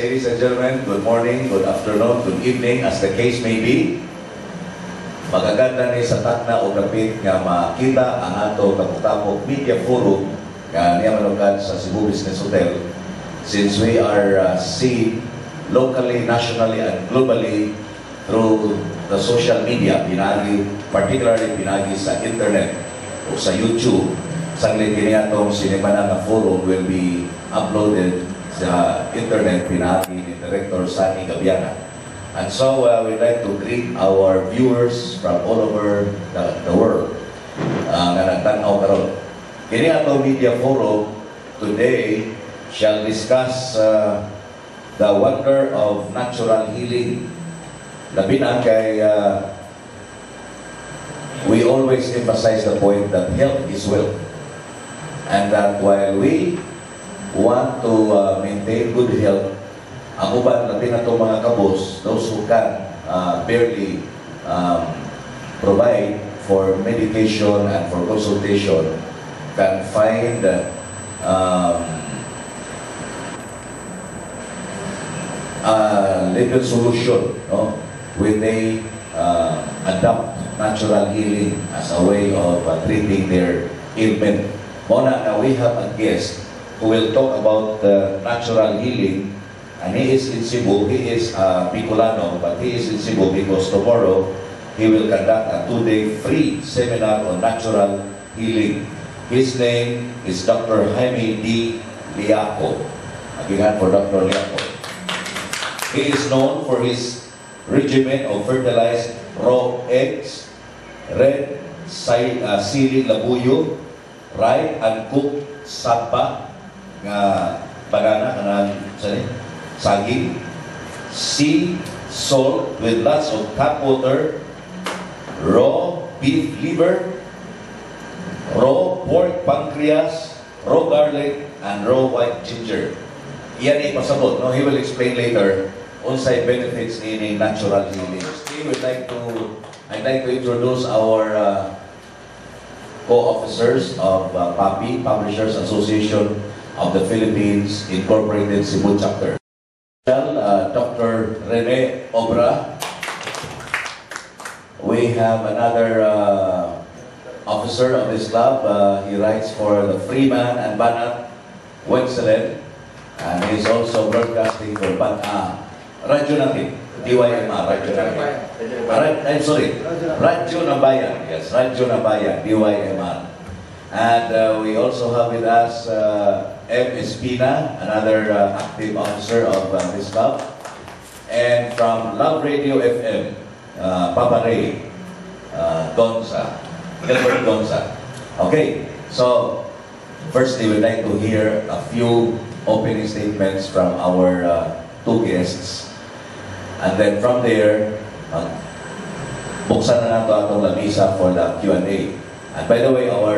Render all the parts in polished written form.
ladies and gentlemen, good morning, good afternoon, good evening, as the case may be. Magaganda ni sa takna o kapit nga makita ang ato kaputapok media forum nga niya manukan sa Cebu Business Hotel, since we are seen locally, nationally, and globally through the social media, particularly pinagi sa internet o sa YouTube. Saglit kiniyatong sinimana nga forum will be uploaded sa internet pinagi ni Director Sunny Gabiana. And so we'd like to greet our viewers from all over the world nga nagtanaw karon. Kini ato media forum today shall discuss the wonder of natural healing. Labi na kay we always emphasize the point that health is wealth, and that while we want to maintain good health, ang uban labi na itong mga kabos, those who can barely provide for medication and for consultation, can find a little solution, no? When they adopt natural healing as a way of treating their ailment. Mona, now we have a guest who will talk about natural healing, and he is in Cebu. He is Bicolano, but he is in Cebu because tomorrow he will conduct a 2-day free seminar on natural healing. His name is Dr. Jaime D. Liaco. Again for Dr. Liaco. He is known for his regimen of fertilized raw eggs, red sili labuyo, ripe and cooked sapa nga banana kanang saging, sea salt with lots of tap water, raw beef liver, raw pork pancreas, raw garlic, and raw white ginger. Iyan ay pasabot, no? He will explain later unsay benefits in natural healing. I'd like to introduce our co-officers of PAPI, Publishers Association of the Philippines Incorporated Cebu Chapter. Dr. Rene Obra. We have another officer of this club. He writes for the Freeman and Banat Wexelen, and he's also broadcasting for Radyo natin, DYMR, Radyo natin. I'm sorry, Radyo Nabayan, yes, Radyo Nabayan, DYMR. And we also have with us M. Espina, another active officer of this club. And from Love Radio FM, Papa Ray Gonza, Gilbert Gonza. Okay, so firstly, we'd like to hear a few opening statements from our two guests. And then from there, buksan na nato atong lamisa for the Q&A. And by the way, our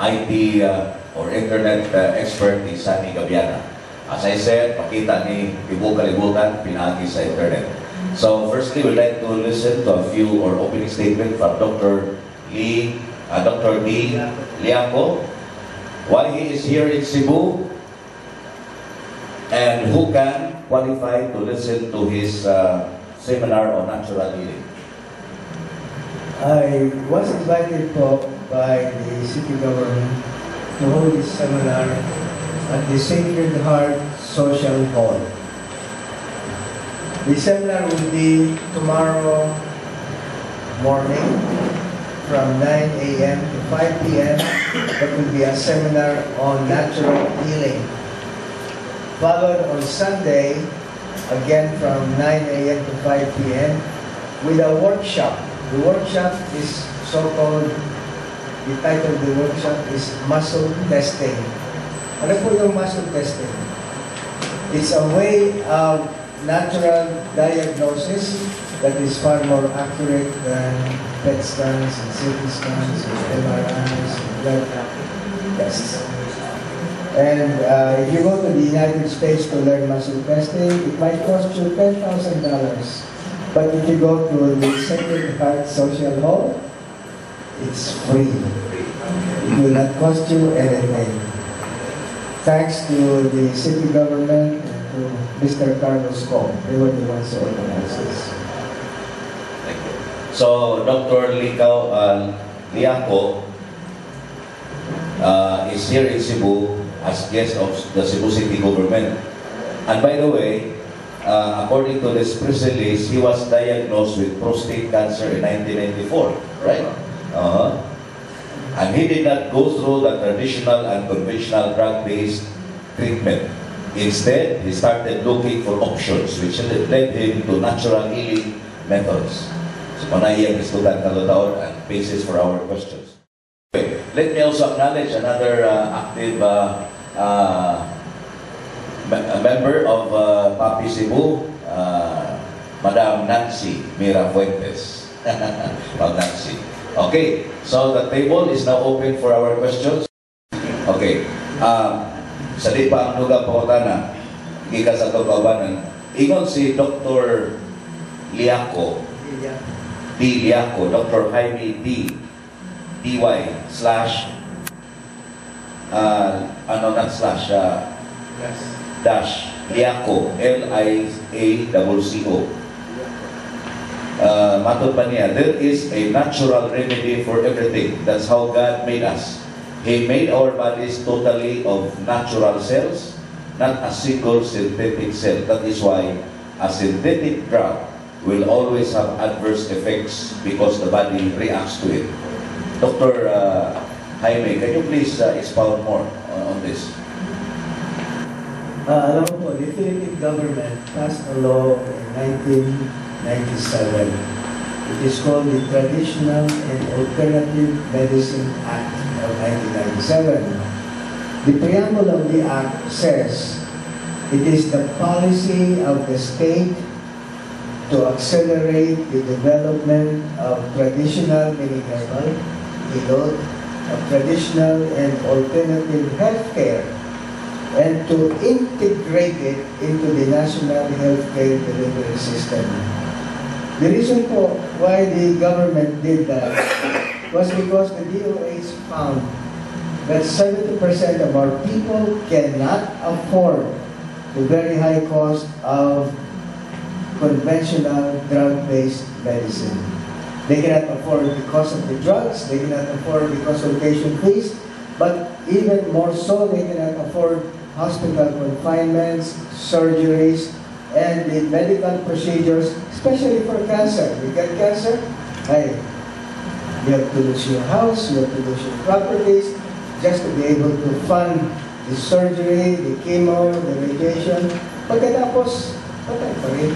IT or internet expert is Sunny Gabiana. As I said, makita ni Ibu Kalibutan, pinagi sa internet. So firstly, we'd like to listen to a few or opening statement from Dr. D. Liaco, why he is here in Cebu, and who can qualify to listen to his seminar on natural healing. I was invited by the city government to hold this seminar at the Sacred Heart Social Hall. The seminar will be tomorrow morning from 9 a.m. to 5 p.m. That will be a seminar on natural healing. Followed on Sunday, again from 9 a.m. to 5 p.m. with a workshop. The workshop is so-called, the title of the workshop is muscle testing. Ano po yung muscle testing? It's a way of natural diagnosis that is far more accurate than PET scans, and CT scans, and MRIs, and blood tests. And if you go to the United States to learn muscle testing, it might cost you $10,000. But if you go to the Sacred Heart Social Hall, it's free. It will not cost you anything. Thanks to the city government and to to Mr. Carlos Kong. They were the ones who organized this. Thank you. So, Dr. Liaco is here in Cebu as guest of the Cebu City government. And by the way, according to this press release, he was diagnosed with prostate cancer in 1994, right? And he did not go through the traditional and conventional drug-based treatment. Instead, he started looking for options which led him to natural healing methods. So, manayang istudan kalutaon and basis for our questions. Okay. Let me also acknowledge another active member of Papi Cebu, Madam Nancy Mira Fuentes. Madam Nancy. Okay, so the table is now open for our questions. Okay, sa di pa ang lugar pakutana, ika sa kababanan, ingon si Dr. Liaco, Dr. Jaime D.Y. slash, dash, Liaco, Liaco. Matod pa niya, there is a natural remedy for everything. That's how God made us. He made our bodies totally of natural cells, not a single synthetic cell. That is why a synthetic drug will always have adverse effects because the body reacts to it. Dr. Jaime, can you please expound more on this? Alam po, the Philippine government passed a law in 1997. It is called the Traditional and Alternative Medicine Act of 1997. The preamble of the act says, it is the policy of the state to accelerate the development of traditional, meaning herbal, of traditional and alternative healthcare, and to integrate it into the national healthcare delivery system. The reason for why the government did that was because the DOH found that 70% of our people cannot afford the very high cost of conventional drug-based medicine. They cannot afford the cost of the drugs, they cannot afford the consultation fees, but even more so, they cannot afford hospital confinements, surgeries, and the medical procedures, especially for cancer. You get cancer, hey, you have to lose your house, you have to lose your properties, just to be able to fund the surgery, the chemo, the radiation. Pagkatapos, patay pa rin.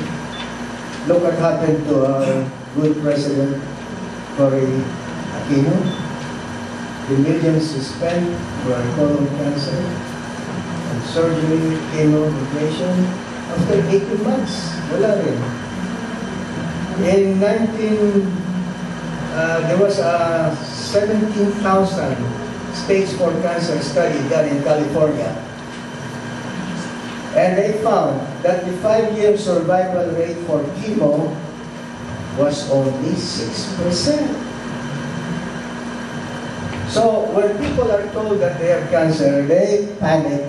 Look what happened to our good President Cory Aquino. The millions he spent for colon cancer, and surgery, chemo, radiation. After 18 months, wala rin. In there was a 17,000 stage 4 cancer study done in California. And they found that the 5-year survival rate for chemo was only 6%. So when people are told that they have cancer, they panic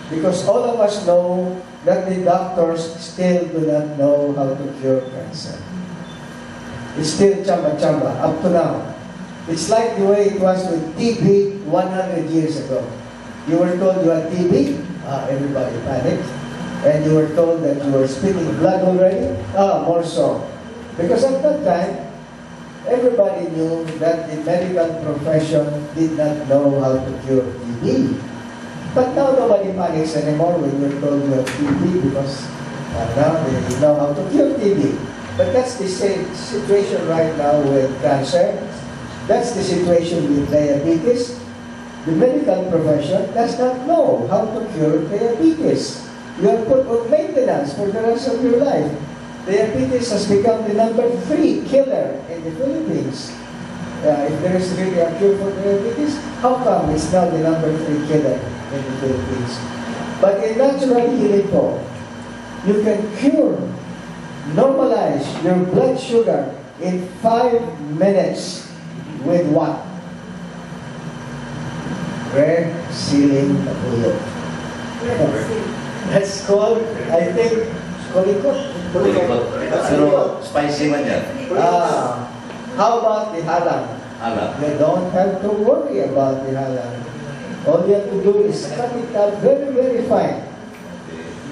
because all of us know that the doctors still do not know how to cure cancer. It's still chamba-chamba up to now. It's like the way it was with TB 100 years ago. You were told you had TB, everybody panicked. And you were told that you were spitting blood already, more so. Because at that time, everybody knew that the medical profession did not know how to cure TB. But now nobody panics anymore when you're told you have TB because now they know how to cure TB. But that's the same situation right now with cancer. That's the situation with diabetes. The medical profession does not know how to cure diabetes. You are put on maintenance for the rest of your life. Diabetes has become the #3 killer in the Philippines. If there is really a cure for diabetes, how come it's now the #3 killer in the Philippines? But in natural healing po, you can cure, normalize your blood sugar in 5 minutes with what? Red Ceiling Tapulog. That's called, I think, kulikot. Kulikot. Pero spicy man yan. How about the halang? Alam. You don't have to worry about the halang. All you have to do is cut it up very, very fine.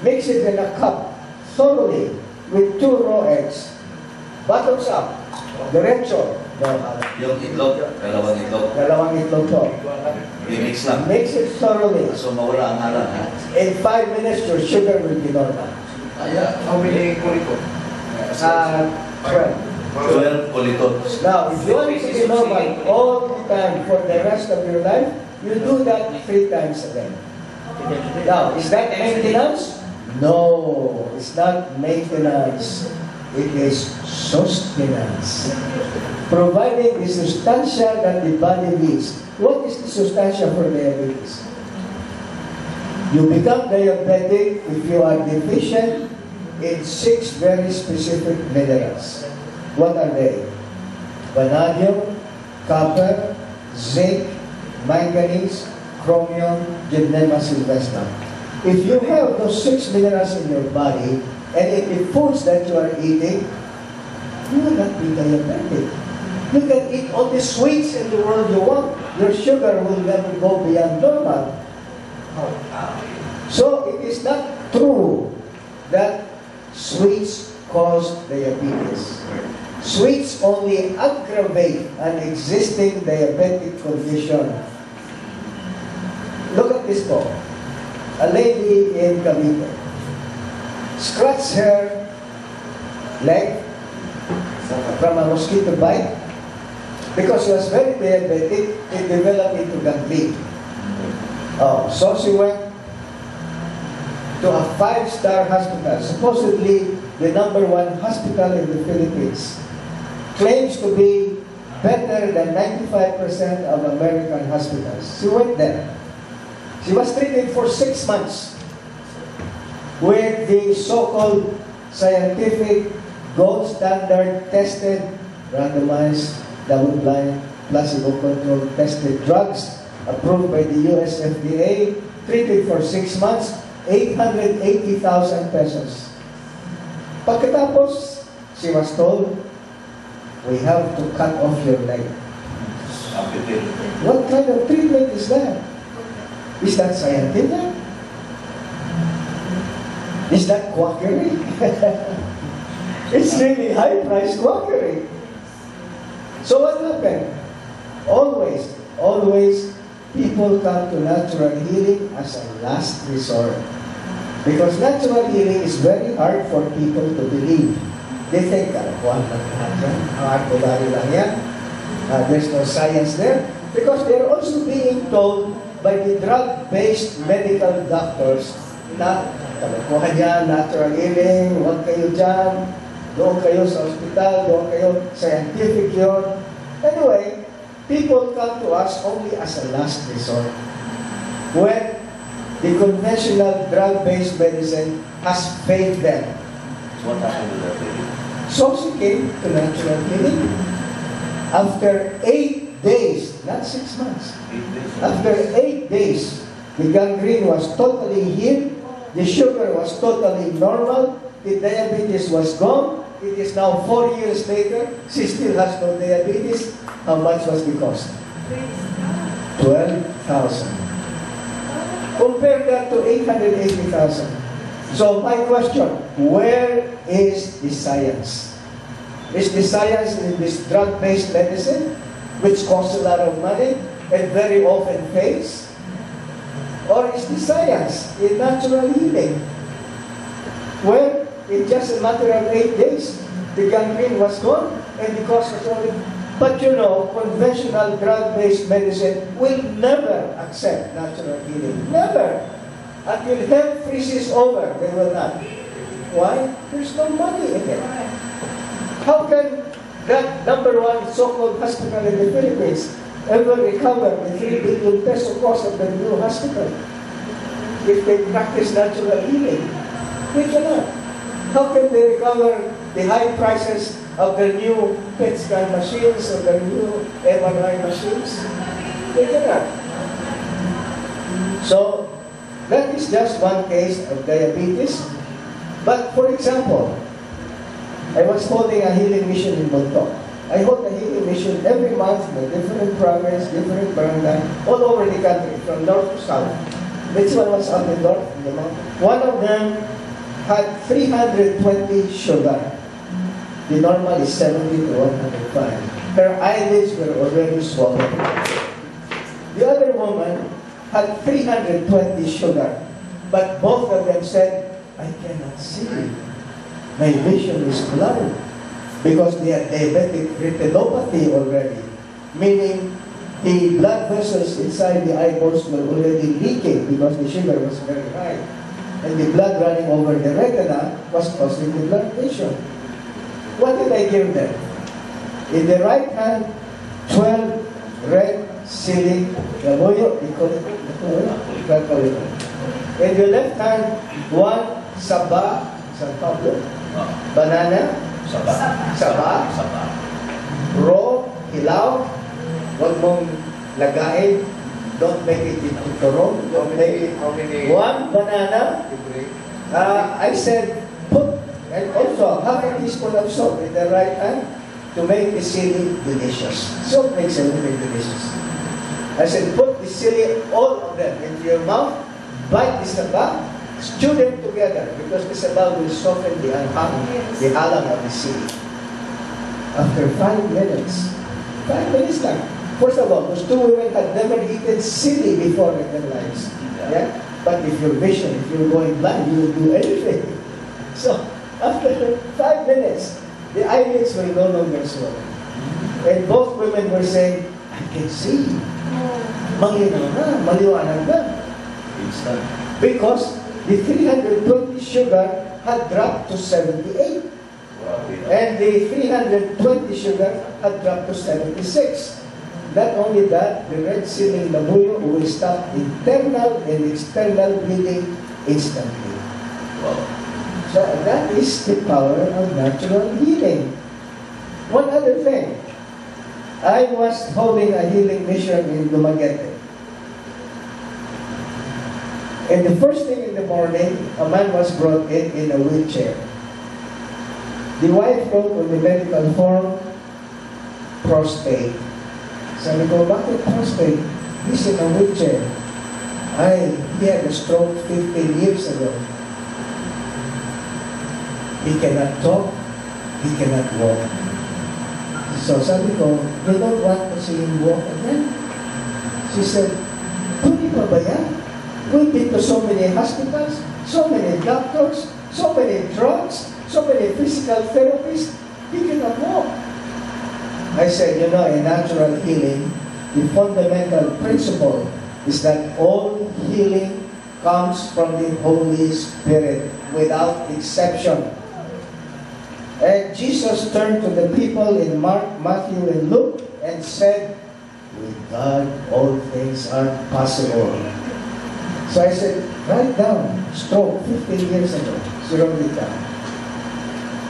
Mix it in a cup thoroughly with 2 raw eggs. Bottoms up. Diretso. No halang. Yung itlog, dalawang itlog. Dalawang itlog to. I-mix lang. Mix it thoroughly. So mawala ang alam, ha? In 5 minutes, your sugar will be normal. How many kulikot? 12. 12 kulitot. Now, if you want it to be normal all the time for the rest of your life, you do that 3 times a day. Now, is that maintenance? No, it's not maintenance. It is sustenance. Providing the substantia that the body needs. What is the substantia for diabetes? You become diabetic if you are deficient in 6 very specific minerals. What are they? Vanadium, copper, zinc, manganese, chromium, gymnema sylvestre. If you have those 6 minerals in your body, and in the foods that you are eating, you will not be diabetic. You can eat all the sweets in the world you want. Your sugar will never go beyond normal. So it is not true that sweets cause diabetes. Sweets only aggravate an existing diabetic condition. Look at this po. A lady in Cavite scratched her leg from a mosquito bite. Because she was very diabetic, it developed into gangrene. So she went to a 5-star hospital, supposedly the #1 hospital in the Philippines. Claims to be better than 95% of American hospitals. She went there. She was treated for 6 months with the so-called scientific gold standard tested, randomized, double-blind, placebo-controlled tested drugs approved by the US FDA, treated for 6 months, 880,000 pesos. Pagkatapos, she was told, we have to cut off your leg. What kind of treatment is that? Is that scientific? Is that quackery? It's really high-priced quackery. So what happened? Always, people come to natural healing as a last resort. Because natural healing is very hard for people to believe. They think, kalakuan lang lahat yan, artillery lang yan, there's no science there. Because they're also being told by the drug-based medical doctors na kalakuhan yan, natural healing, huwag kayo dyan, doon kayo sa ospital, doon kayo scientific yun. Anyway, people come to us only as a last resort. When the conventional drug-based medicine has failed them. So what happened to that lady? So she came to natural healing. After 8 days, not 6 months, 8 days. after 8 days, the gangrene was totally healed, the sugar was totally normal, the diabetes was gone. It is now 4 years later, she still has no diabetes. How much was the cost? 12,000. Compare that to 880,000. So my question, where is the science? Is the science in this drug-based medicine, which costs a lot of money and very often fails? Or is the science in natural healing, where in just a matter of 8 days, the gangrene was gone and the cost was only... But you know, conventional drug-based medicine will never accept natural healing. Never. Until health freezes over, they will not. Why? There's no money in it. How can that #1 so-called hospital in the Philippines ever recover the 3 billion peso cost of the new hospital if they practice natural healing? They cannot. How can they recover the high prices of their new PET scan machines or their new MRI machines? They cannot. So, that is just one case of diabetes. But for example, I was holding a healing mission in Bontoc. I hold a healing mission every month in a different province, different barangay, all over the country, from north to south. This one was up in north, in the mountain. One of them had 320 sugar. The normal is 70 to 105. Her eyelids were already swollen. The other woman had 320 sugar. But both of them said, I cannot see. My vision is blurred. Because they had diabetic retinopathy already. Meaning, the blood vessels inside the eyeballs were already leaking because the sugar was very high. And the blood running over the retina was causing the blurred vision. What did I give them? In the right hand, 12 red silly labuyo, in the left hand, 1 saba, San Pablo, banana, saba, raw, hilaw, huwag mong lagain, don't make it into turong, don't make it, How many? 1 banana, I said, put, and also half a teaspoon of salt in the right hand to make the chili delicious. Salt makes everything delicious. I said, put the chili, all of them, into your mouth, bite the saba, stew them together because the saba will soften the anghang, the halang of the chili. After 5 minutes, 5 minutes lang. First of all, those 2 women had never eaten chili before in their lives. Yeah? But if your vision, if you're going blind, you will do anything. So, after 5 minutes, the eyelids were no longer swollen. And both women were saying, I can see. Malinaw na, maliwanag na. Instant. Because the 320 sugar had dropped to 78. And the 320 sugar had dropped to 76. Not only that, the red ceiling labuyo will stop internal and external bleeding instantly. Wow. So that is the power of natural healing. One other thing. I was holding a healing mission in Dumaguete. And the first thing in the morning, a man was brought in a wheelchair. The wife wrote on the medical form, prostate. Sabi ko, bakit prostate? He's in a wheelchair. He had a stroke 15 years ago. He cannot talk, he cannot walk. So sabi ko, you don't want to see him walk again? She said, tuloy pa ba yan? We've been to so many hospitals, so many doctors, so many drugs, so many physical therapists. He cannot walk. I said, you know, in natural healing, the fundamental principle is that all healing comes from the Holy Spirit without exception. And Jesus turned to the people in Mark, Matthew, and Luke and said, with God, all things are possible. So I said, write down, stroke, 15 years ago. She wrote it down.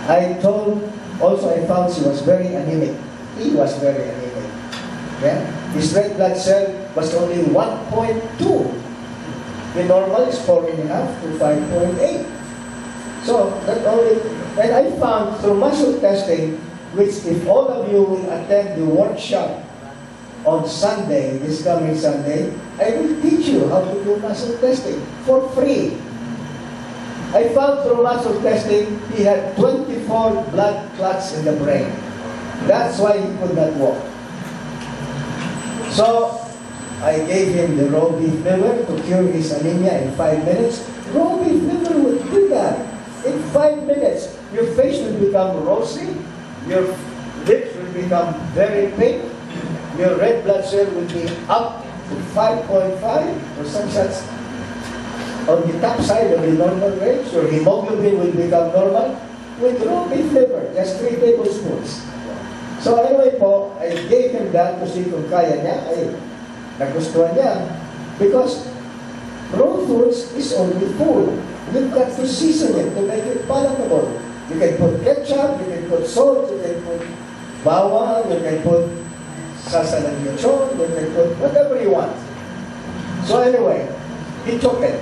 I found she was very anemic. He was very anemic. Yeah? His red blood cell was only 1.2. The normal is 4.5 to 5.8. So, that only, and I found through muscle testing, which if all of you will attend the workshop on Sunday, this coming Sunday, I will teach you how to do muscle testing for free. I found through muscle testing, he had 24 blood clots in the brain. That's why he could not walk. So, I gave him the raw beef liver to cure his anemia in 5 minutes. Raw beef liver would do that. In 5 minutes, your face will become rosy, your lips will become very pink, your red blood cell will be up to 5.5 or some such on the top side of the normal range. Your hemoglobin will become normal with raw beef liver, just 3 tablespoons. So anyway po, I gave him that to see kung kaya niya. Ay, nagustuhan niya. Because raw foods is only food. You've got to season it to make it palatable. You can put ketchup, you can put salt, you can put bawang, you can put salsa ng lechon, you can put whatever you want. So anyway, he took it.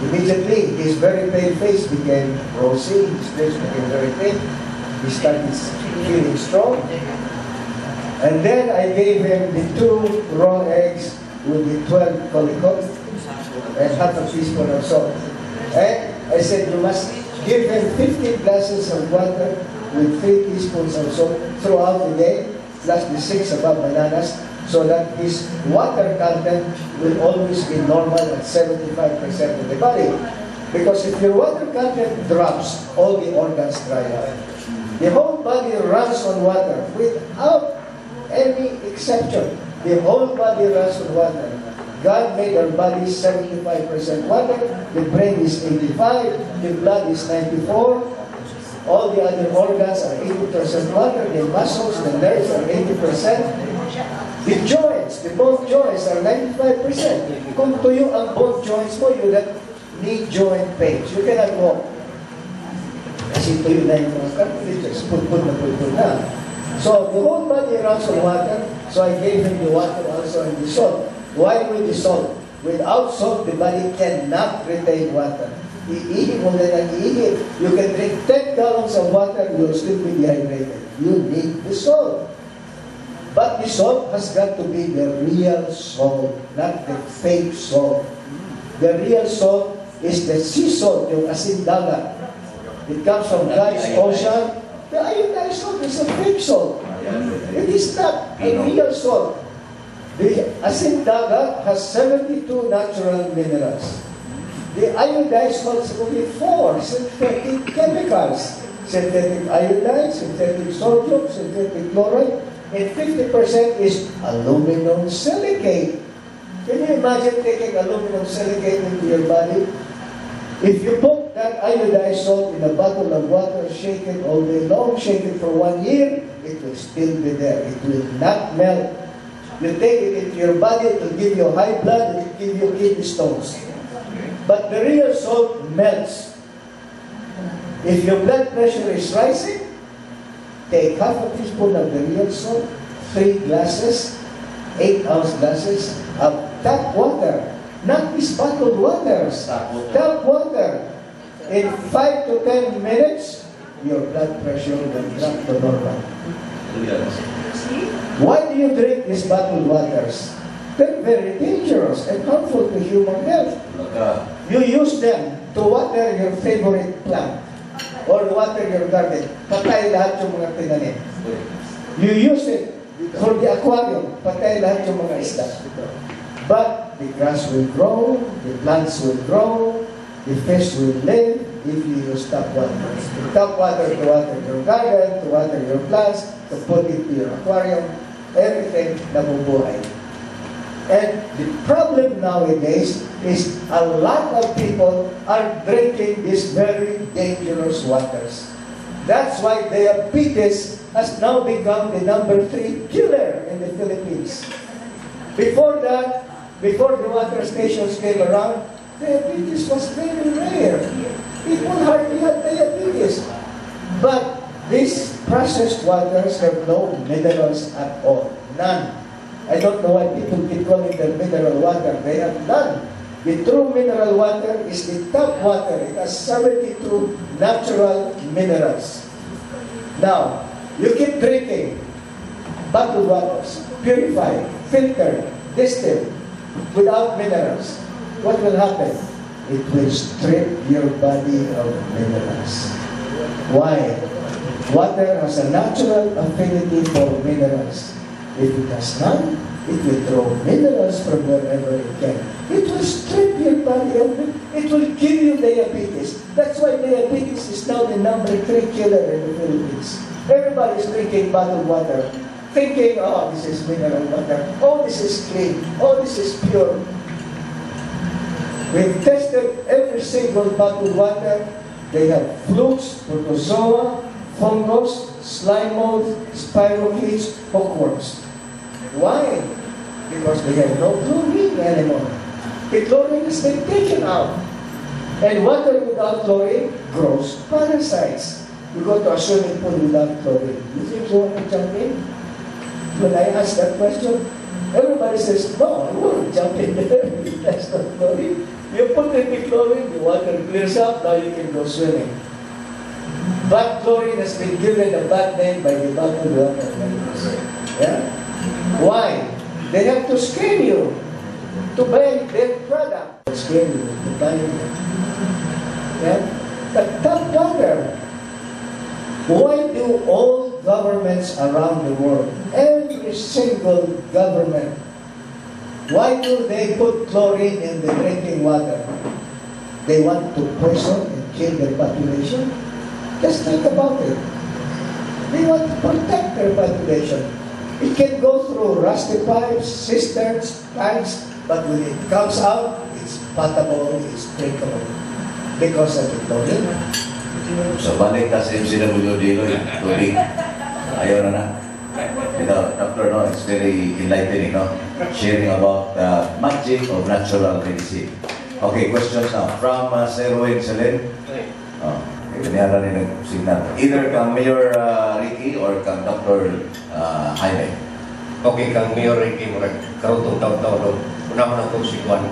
Immediately, his very pale face became rosy, his face became very pink. He started feeling strong. And then I gave him the 2 raw eggs with the 12 colicot and half a teaspoon of salt. And I said, you must give him 15 glasses of water with 3 teaspoons of salt throughout the day, plus the 6 above bananas, so that his water content will always be normal at 75% of the body. Because if your water content drops, all the organs dry up. The whole body runs on water without any exception. The whole body runs on water. God made our body 75% water, the brain is 85, the blood is 94, all the other organs are 80% water, the muscles, the nerves are 80%, the joints, the bone joints are 95%. Kung tuyo ang bone joints mo, you have knee joint pains. You cannot walk. Kasi tuyo na yung mga cartilages, pulpul na. So the whole body runs on water, so I gave him the water also and the salt. Why with the salt? Without salt, the body cannot retain water. Iihi mo na ng iihi. You can drink 10 gallons of water, you'll still be dehydrated. You need the salt. But the salt has got to be the real salt, not the fake salt. The real salt is the sea salt, yung asin dagat. It comes from God's ocean. The iodized salt is a fake salt. It is not a real salt. The asin dagat has 72 natural minerals. The iodized salt is only 4 synthetic chemicals. Synthetic iodine, synthetic sodium, synthetic chloride, and 50% is aluminum silicate. Can you imagine taking aluminum silicate into your body? If you put that iodized salt in a bottle of water, shake it all day long, shake it for 1 year, it will still be there. It will not melt. You take it into your body, it will give you high blood, it will give you kidney stones. But the real salt melts. If your blood pressure is rising, take half a teaspoon of the real salt, 3 glasses, 8-ounce glasses of tap water. Not these bottled waters. Tap water. In 5 to 10 minutes, your blood pressure will drop to normal. Why do you drink these bottled waters? They're very dangerous and harmful to human health. You use them to water your favorite plant or water your garden. Patay lahat yung mga tinanim. You use it for the aquarium. Patay lahat yung mga isda. But the grass will grow, the plants will grow, the fish will live if you use tap water. Tap water to water your garden, to water your plants, to put it to your aquarium, everything nabubuhay. And the problem nowadays is a lot of people are drinking these very dangerous waters. That's why diabetes has now become the #3 killer in the Philippines. Before that, before the water stations came around, diabetes was very rare. People hardly had diabetes. But these processed waters have no minerals at all. None. I don't know why people keep calling them mineral water. They have none. The true mineral water is the tap water. It has 72 natural minerals. Now, you keep drinking bottled waters, purified, filtered, distilled, without minerals. What will happen? It will strip your body of minerals. Why? Water has a natural affinity for minerals. If it has none, it will draw minerals from wherever it can. It will strip your body of it. It will give you diabetes. That's why diabetes is now the #3 killer in the Philippines. Everybody is drinking bottled water, thinking, oh, this is mineral water. Oh, this is clean. Oh, this is pure. We've tested every single bottled water. They have flukes, protozoa, fungus, slime mold, spirochetes, hookworms. Why? Because they have no chlorine anymore. The chlorine has been taken out. And water without chlorine grows parasites. You go to a swimming pool without chlorine. You think you want to jump in? When I ask that question, everybody says, no, I won't jump in there. That's not chlorine. You put in the chlorine, the water clears up, now you can go swimming. But chlorine has been given a bad name by the bottled water vendors. Yeah? Why? They have to scam you to buy their product. Scam you to buy it. Yeah? But top water. Why do all governments around the world, every single government, why do they put chlorine in the drinking water? They want to poison and kill their population? Just think about it. They want to protect their population. It can go through rusty pipes, cisterns, tanks, but when it comes out, it's potable, it's drinkable. Because of the chlorine. So balik ka sa MCWD, tubig. Ayaw na. You know, Doctor, no, it's very enlightening, no? Sharing about the magic of natural medicine. Okay, questions now. From Sir Ruin Salim. Kanyara rin nag-signal. Either kang Mayor Ricky or kang Dr. Jaime. Okay, kang Mayor Ricky, karutong taon-taon. Una ko na ito si Juan.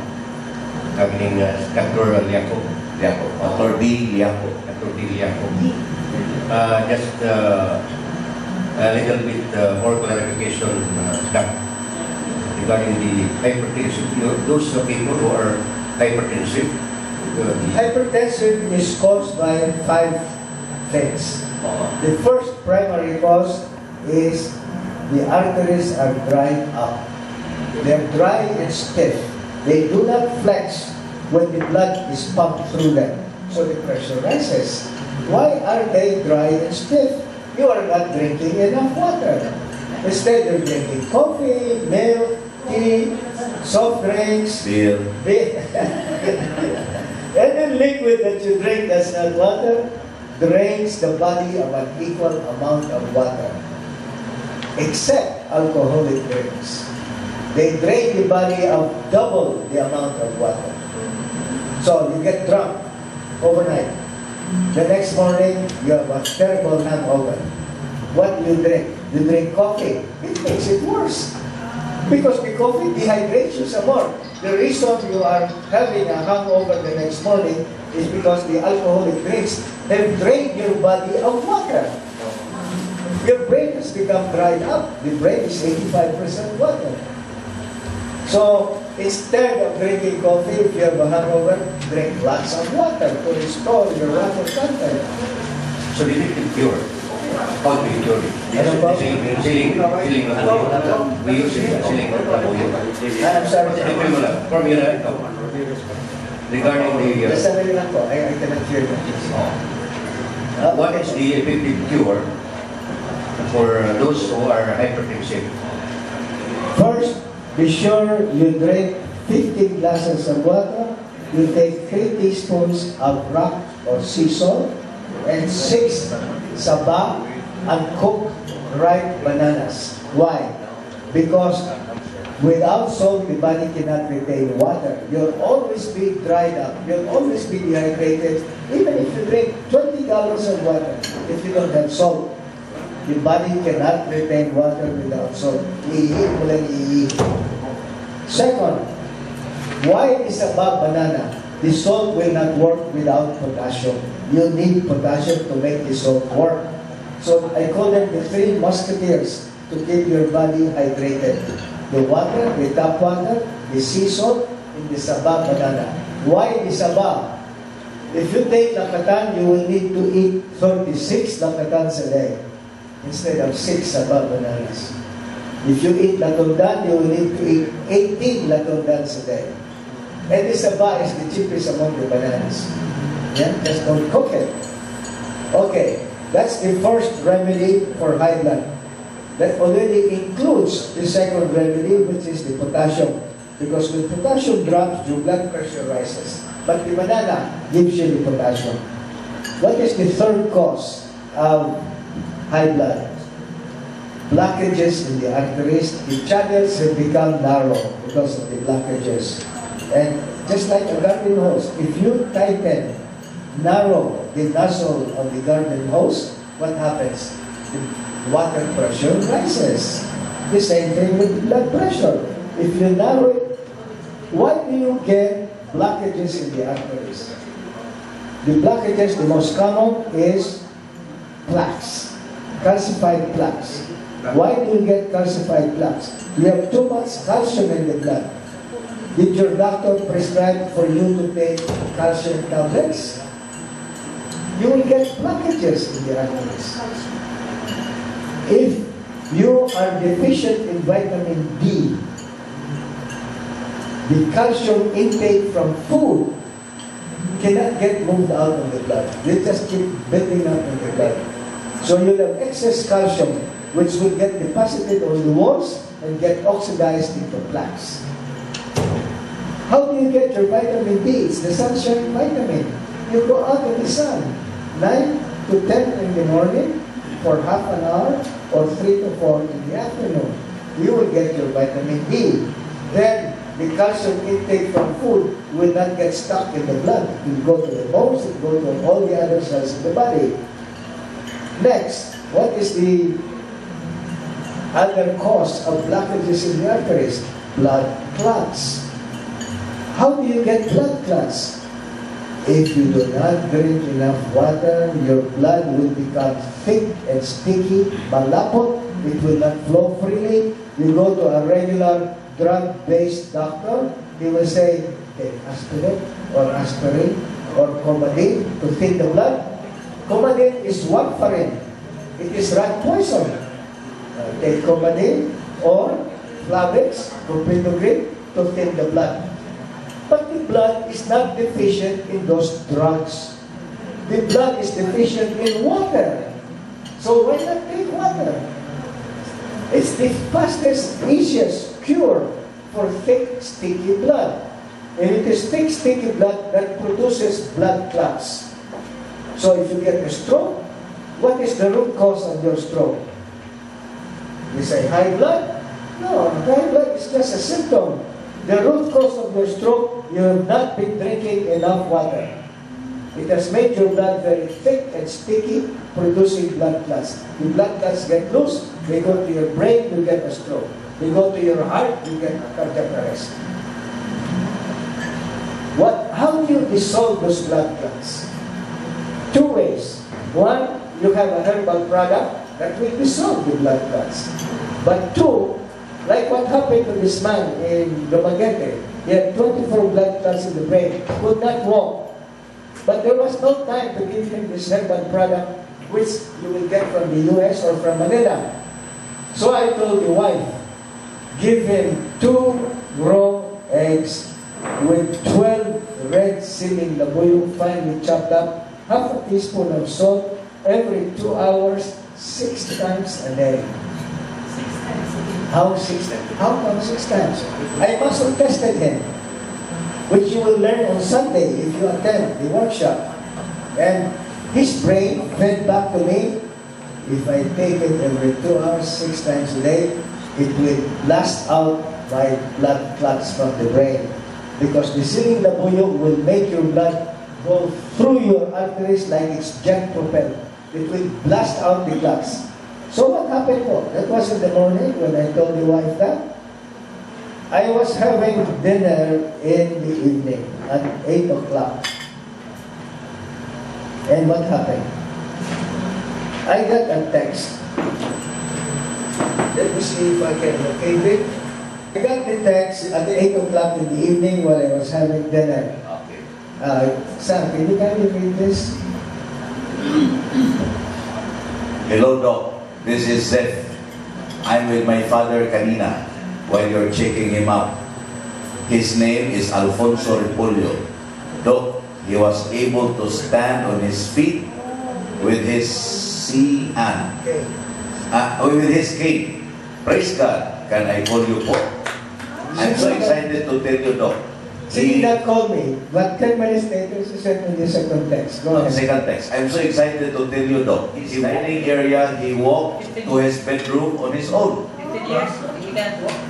Kaging Dr. Liaco. Dr. D. Liaco. Dr. D. Liaco. Just a little bit more clarification, Doc, regarding the hypertensive. Those people who are hypertensive. Hypertension is caused by 5 things. The first primary cause is the arteries are dried up. They're dry and stiff. They do not flex when the blood is pumped through them. So the pressure rises. Why are they dry and stiff? You are not drinking enough water. Instead, you're drinking coffee, milk, tea, soft drinks, Beer. Any liquid that you drink that's not water drains the body of an equal amount of water. Except alcoholic drinks. They drain the body of double the amount of water. So you get drunk overnight. The next morning, you have a terrible hangover. What do you drink? You drink coffee. It makes it worse. Because the coffee dehydrates you some more. The reason you are having a hangover the next morning is because the alcoholic drinks have drained your body of water. Your brain has become dried up. The brain is 85% water. So, instead of drinking coffee, if you have a hangover, drink lots of water to restore your water content. So this is pure. How to be pure? Siling na po. We use siling na po yun. I'm sorry. Formula ito. Regarding the... Sorry lang po. I cannot hear you. What is the effective cure for those who are hypertensive? First, be sure you drink 15 glasses of water. You take 3 teaspoons of rock or sea salt and 6 saba and cooked ripe bananas. Why? Because without salt, the body cannot retain water. You'll always be dried up. You'll always be dehydrated. Even if you drink 20 gallons of water, if you don't have salt, the body cannot retain water without salt. Ihi mo lang ihi. Second, why is saba banana? The salt will not work without potassium. You need potassium to make the salt work. So I call them the 3 musketeers to keep your body hydrated. The water, the tap water, the sea salt, and the saba banana. Why the saba? If you take lakatan, you will need to eat 36 lakatans a day instead of 6 saba bananas. If you eat latundan, you will need to eat 18 latundans a day. And the saba is the cheapest among the bananas. Yeah? Just don't cook it. Okay, that's the first remedy for high blood. That already includes the second remedy, which is the potassium. Because when potassium drops, your blood pressure rises. But the banana gives you the potassium. What is the third cause of high blood? Blockages in the arteries. The channels have become narrow because of the blockages. And just like a garden hose, if you tighten, narrow the nozzle of the garden hose, what happens? The water pressure rises. The same thing with blood pressure. If you narrow it, why do you get blockages in the arteries. The blockages, the most common is plaques, calcified plaques. Why do you get calcified plaques? You have too much calcium in the blood. Did your doctor prescribe for you to take calcium tablets? You will get blockages in the arteries. If you are deficient in vitamin D, the calcium intake from food cannot get moved out of the blood. They just keep building up in the blood. So you'll have excess calcium, which will get deposited on the walls and get oxidized into plaques. How do you get your vitamin D? It's the sunshine vitamin. You go out in the sun, 9 to 10 in the morning for half an hour, or 3 to 4 in the afternoon. You will get your vitamin D. Then the calcium intake from food will not get stuck in the blood. It will go to the bones, it will go to all the other cells in the body. Next, what is the other cause of blockages in the arteries? Blood clots. How do you get blood clots? If you do not drink enough water, your blood will become thick and sticky, malapot. It will not flow freely. You go to a regular drug-based doctor, he will say, take aspirin or Coumadin to thin the blood. Coumadin is warfarin. It is rat poison. Take Coumadin or Flavix, clopidogrel to thin the blood. But the blood is not deficient in those drugs. The blood is deficient in water. So why not take water? It's the fastest, easiest cure for thick, sticky blood. And it is thick, sticky blood that produces blood clots. So if you get a stroke, what is the root cause of your stroke? You say high blood? No, high blood is just a symptom. The root cause of your stroke, you have not been drinking enough water. It has made your blood very thick and sticky, producing blood clots. The blood clots get loose, they go to your brain, you get a stroke. They go to your heart, you get a cardiac arrest. How do you dissolve those blood clots? Two ways. One, you have a herbal product that will dissolve the blood clots. But two, like what happened to this man in Dumaguete, he had 24 blood clots in the brain, could not walk. But there was no time to give him this herbal product, which you will get from the US or from Manila. So I told the wife, give him 2 raw eggs with 12 red siling labuyong finely chopped up, half a teaspoon of salt every 2 hours, 6 times a day. How 6 times? How come 6 times? I muscle tested him, which you will learn on Sunday if you attend the workshop. And his brain fed back to me, if I take it every 2 hours, 6 times a day, it will blast out my blood clots from the brain. Because the siling labuyong will make your blood go through your arteries like it's jet propelled. It will blast out the clots. So what happened po? That was in the morning when I told the wife that. I was having dinner in the evening at 8 o'clock. And what happened? I got a text. Let me see if I can locate it. I got the text at 8 o'clock in the evening while I was having dinner. Okay. Sam, can you kindly read this? Hello, Doc. This is Seth. I'm with my father kanina while you're checking him out. His name is Alfonso Repollo. Doc, he was able to stand on his feet with his with his cane. Praise God. Can I call you po? I'm so excited to tell you, Doc. She did not call me, but 10 minutes later, she sent me the second text. Go ahead. Second text. I'm so excited to tell you, Doc. In the dining area, he walked to his bedroom on his own. 15 years, he can't walk.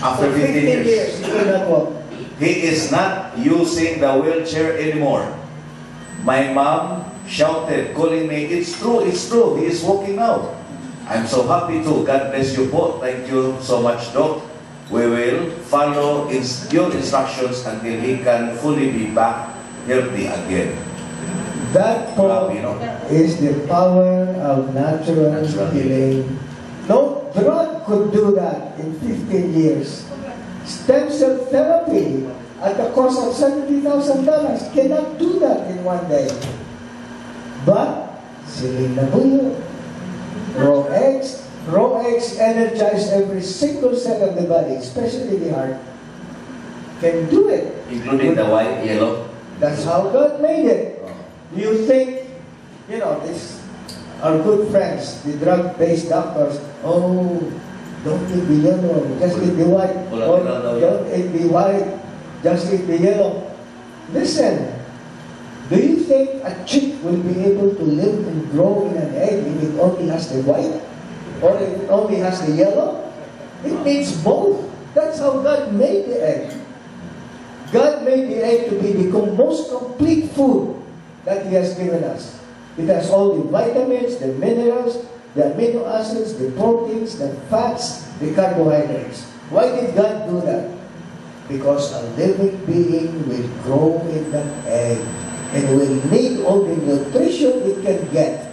After 15 years. He could not walk. He is not using the wheelchair anymore. My mom shouted, calling me, it's true, he is walking out. I'm so happy too. God bless you both. Thank you so much, Doc. we will follow your instructions until he can fully be back healthy again. That po Grabe, no? is the power of natural healing. No drug could do that in 15 years. Stem cell therapy at the cost of $70,000 cannot do that in one day. But siling na buyo, raw eggs energize every single cell of the body, especially the heart, can do it. Including the white, yellow. That's how God made it. You think, this, our good friends, the drug-based doctors, oh, don't eat the yellow, just eat the white. Wala Or tira daw don't eat the white, just eat the yellow. Listen, do you think a chick will be able to live and grow in an egg if it only has the white? Or if it only has the yellow? It needs both. That's how God made the egg. God made the egg to be the most complete food that He has given us. It has all the vitamins, the minerals, the amino acids, the proteins, the fats, the carbohydrates. Why did God do that? Because a living being will grow in that egg and will need all the nutrition it can get.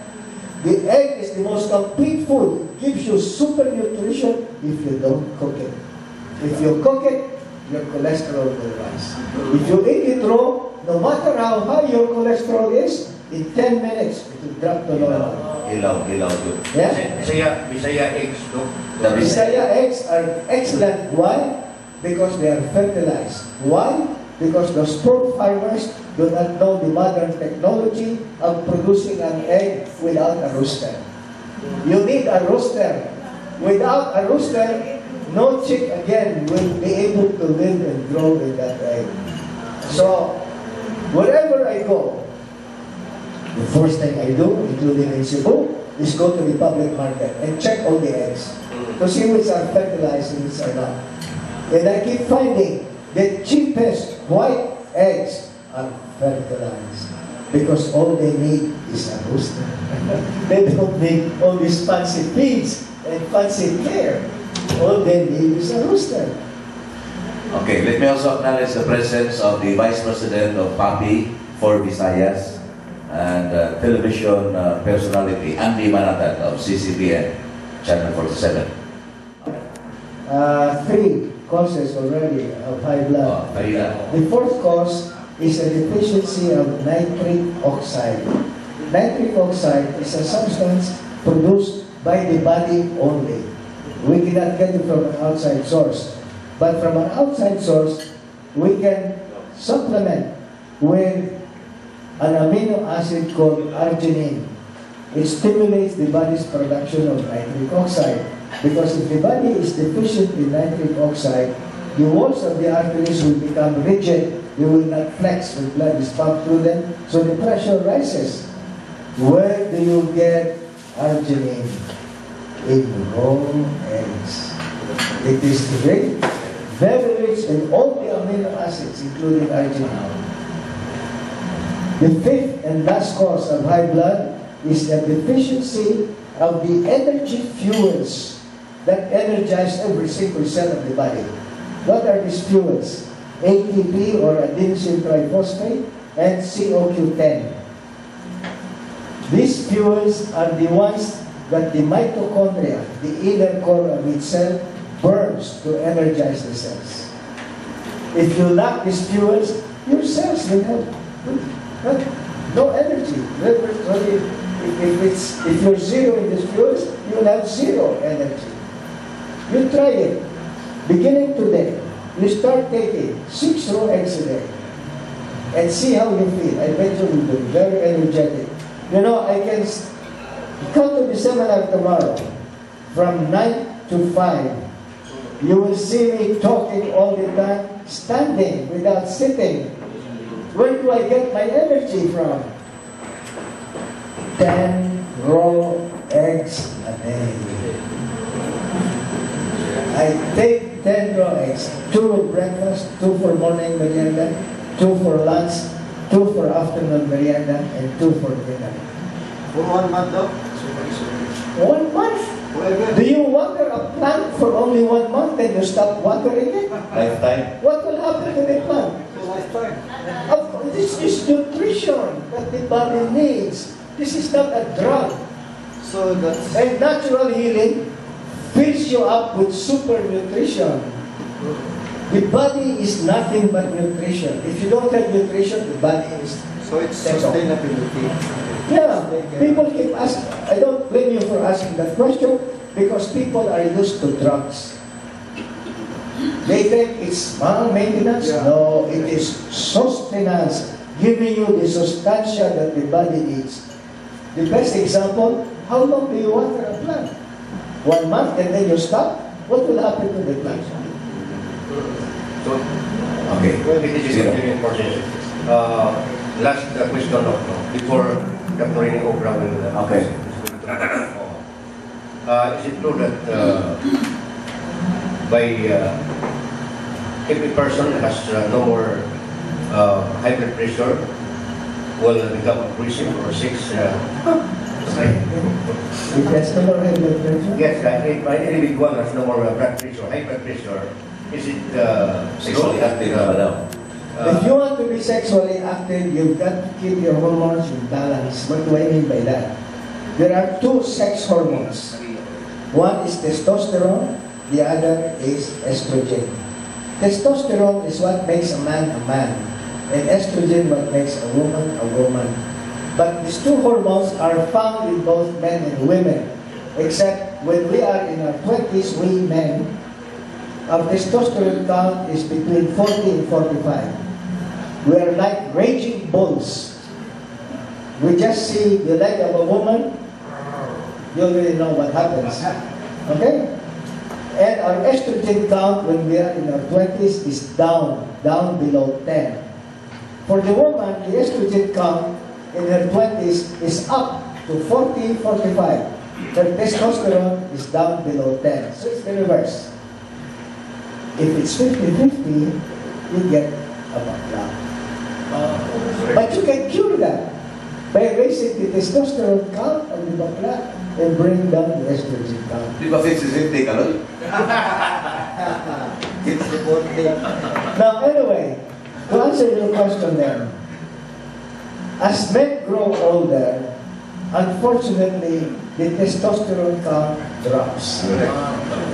The egg is the most complete food. It gives you super nutrition if you don't cook it. If you cook it, your cholesterol will rise. If you eat it raw, no matter how high your cholesterol is, in 10 minutes, it will drop to normal. Ilaw yun. Yeah? Bisaya eggs, no? The Bisaya eggs are excellent. Why? Because they are fertilized. Why? Because those pork farmers do not know the modern technology of producing an egg without a rooster. You need a rooster. Without a rooster, no chick again will be able to live and grow in that egg. So, wherever I go, the first thing I do, including in Cebu, is go to the public market and check all the eggs to see which are fertilized and which are not. And I keep finding the cheapest white eggs are fertilized because all they need is a rooster. They don't need all these fancy feeds and fancy care. All they need is a rooster. Okay, let me also acknowledge the presence of the Vice President of PAPI for Visayas and television personality, Andy Manatag of CCBN, Channel 47. 3 causes already of high blood. The fourth cause is a deficiency of nitric oxide. Nitric oxide is a substance produced by the body only. We cannot get it from an outside source. But from an outside source, we can supplement with an amino acid called arginine. It stimulates the body's production of nitric oxide. Because if the body is deficient in nitric oxide, the walls of the arteries will become rigid. They will not flex when blood is pumped through them, so the pressure rises. Where do you get arginine? In raw eggs. It is rich, very rich in all the amino acids, including arginine. The fifth and last cause of high blood is the deficiency of the energy fuels that energize every single cell of the body. What are these fuels? ATP or adenosine triphosphate and CoQ10. These fuels are the ones that the mitochondria, the inner core of each cell, burns to energize the cells. If you lack these fuels, your cells will have no energy. If you're zero in these fuels, you will have zero energy. You try it. Beginning today, you start taking 6 raw eggs a day and see how you feel. I bet you will be very energetic. You know, I can come to the seminar tomorrow from 9 to 5. You will see me talking all the time, standing without sitting. Where do I get my energy from? 10 raw eggs a day. I take 10 raw eggs, 2 with breakfast, 2 for morning merienda, 2 for lunch, 2 for afternoon merienda, and 2 for dinner. For 1 month, though? 1 month? Do you water a plant for only 1 month, then you stop watering it? Lifetime. What will happen to the plant? Of course, this is nutrition that the body needs. This is not a drug. So that's And natural healing fills you up with super nutrition. The body is nothing but nutrition. If you don't have nutrition, the body is... so it's sustainability. Yeah, people keep asking. I don't blame you for asking that question because people are used to drugs. They think it's maintenance. Yeah. No, it is sustenance, giving you the substantia that the body needs. The best example, how long do you water a plant? 1 month and then you stop? What will happen to the plant? So, Okay. well, this is very important. Last question before Dr. Rene Obra will. Okay. Is it true that by if a person has no more high blood pressure, will become aggressive or sex? If there's no more high blood pressure? Yes, if an individual has no more blood pressure, high blood pressure, is it Sexually active na ba daw? If you want to be sexually active, you've got to keep your hormones in balance. What do I mean by that? There are 2 sex hormones. One is testosterone, the other is estrogen. Testosterone is what makes a man, and estrogen what makes a woman. But these 2 hormones are found in both men and women, except when we are in our 20s, we men, our testosterone count is between 40 and 45. We are like raging bulls. We just see the leg of a woman, you already know what happens. Okay? And our estrogen count when we are in our 20s is down below 10. For the woman, the estrogen count in her 20s is up to 40, 45. Her testosterone is down below 10. So it's the reverse. If it's 50-50, you get a bakla. But you can cure that by raising the testosterone count of the bakla and bring down the estrogen count. Di ba 50-50 kalol? It's reported. Now, anyway, to answer your question then, as men grow older, unfortunately, the testosterone count drops.